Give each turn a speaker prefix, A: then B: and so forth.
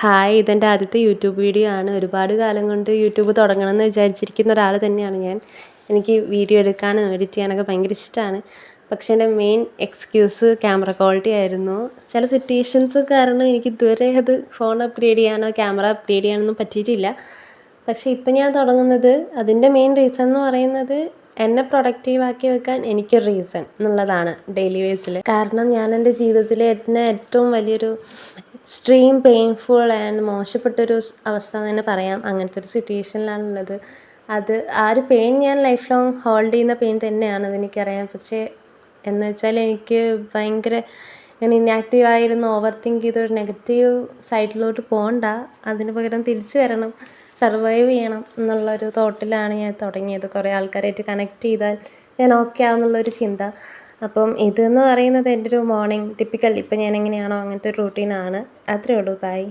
A: Hi, ഇതെൻ്റെ ആദ്യത്തെ YouTube video ആണ്. ഒരുപാട് കാലം കൊണ്ട് യൂട്യൂബ് തുടങ്ങണമെന്ന് വിചാരിച്ചിരിക്കുന്ന ഒരാൾ തന്നെയാണ് ഞാൻ. എനിക്ക് വീഡിയോ എടുക്കാനും എഡിറ്റ് ചെയ്യാനൊക്കെ ഭയങ്കര ഇഷ്ടമാണ്. പക്ഷേ എൻ്റെ മെയിൻ എക്സ്ക്യൂസ് ക്യാമറ ക്വാളിറ്റി ആയിരുന്നു. ചില സിറ്റുവേഷൻസ് കാരണം എനിക്ക് ഇതുവരെ അത് ഫോൺ അപ്ഗ്രേഡ് ചെയ്യാനോ ക്യാമറ അപ്ഗ്രേഡ് ചെയ്യാനൊന്നും പറ്റിയിട്ടില്ല. പക്ഷേ ഇപ്പം ഞാൻ തുടങ്ങുന്നത് അതിൻ്റെ മെയിൻ റീസൺ എന്ന് പറയുന്നത് എന്നെ പ്രൊഡക്റ്റീവാക്കി വെക്കാൻ എനിക്കൊരു റീസൺ എന്നുള്ളതാണ് ഡെയിലി വേസിൽ. കാരണം ഞാൻ എൻ്റെ ജീവിതത്തിൽ എന്നെ ഏറ്റവും വലിയൊരു എക്സ്ട്രീം പെയിൻഫുൾ ആൻഡ് മോശപ്പെട്ടൊരു അവസ്ഥ എന്ന് തന്നെ പറയാം. അങ്ങനത്തെ ഒരു സിറ്റുവേഷനിലാണുള്ളത്. അത് ആ ഒരു പെയിൻ ഞാൻ ലൈഫ് ലോങ് ഹോൾഡ് ചെയ്യുന്ന പെയിൻ തന്നെയാണ്, അതെനിക്കറിയാം. പക്ഷേ എന്ന് വെച്ചാൽ എനിക്ക് ഭയങ്കര ഞാൻ ഇനാക്റ്റീവായിരുന്നു ഓവർ തിങ്ക് ചെയ്തൊരു നെഗറ്റീവ് സൈഡിലോട്ട് പോകണ്ട, അതിന് പകരം തിരിച്ചു വരണം, സർവൈവ് ചെയ്യണം എന്നുള്ളൊരു തോട്ടിലാണ് ഞാൻ തുടങ്ങിയത്. കുറേ ആൾക്കാരായിട്ട് കണക്ട് ചെയ്താൽ ഞാൻ ഓക്കെ ആവുന്നുള്ളൊരു ചിന്ത. അപ്പം ഇതെന്ന് പറയുന്നത് എൻ്റെ ഒരു മോർണിംഗ് ടിപ്പിക്കൽ ഇപ്പം ഞാൻ എങ്ങനെയാണോ അങ്ങനത്തെ ഒരു റൂട്ടീനാണ്. അത്രയേ ഉള്ളൂ. ബൈ.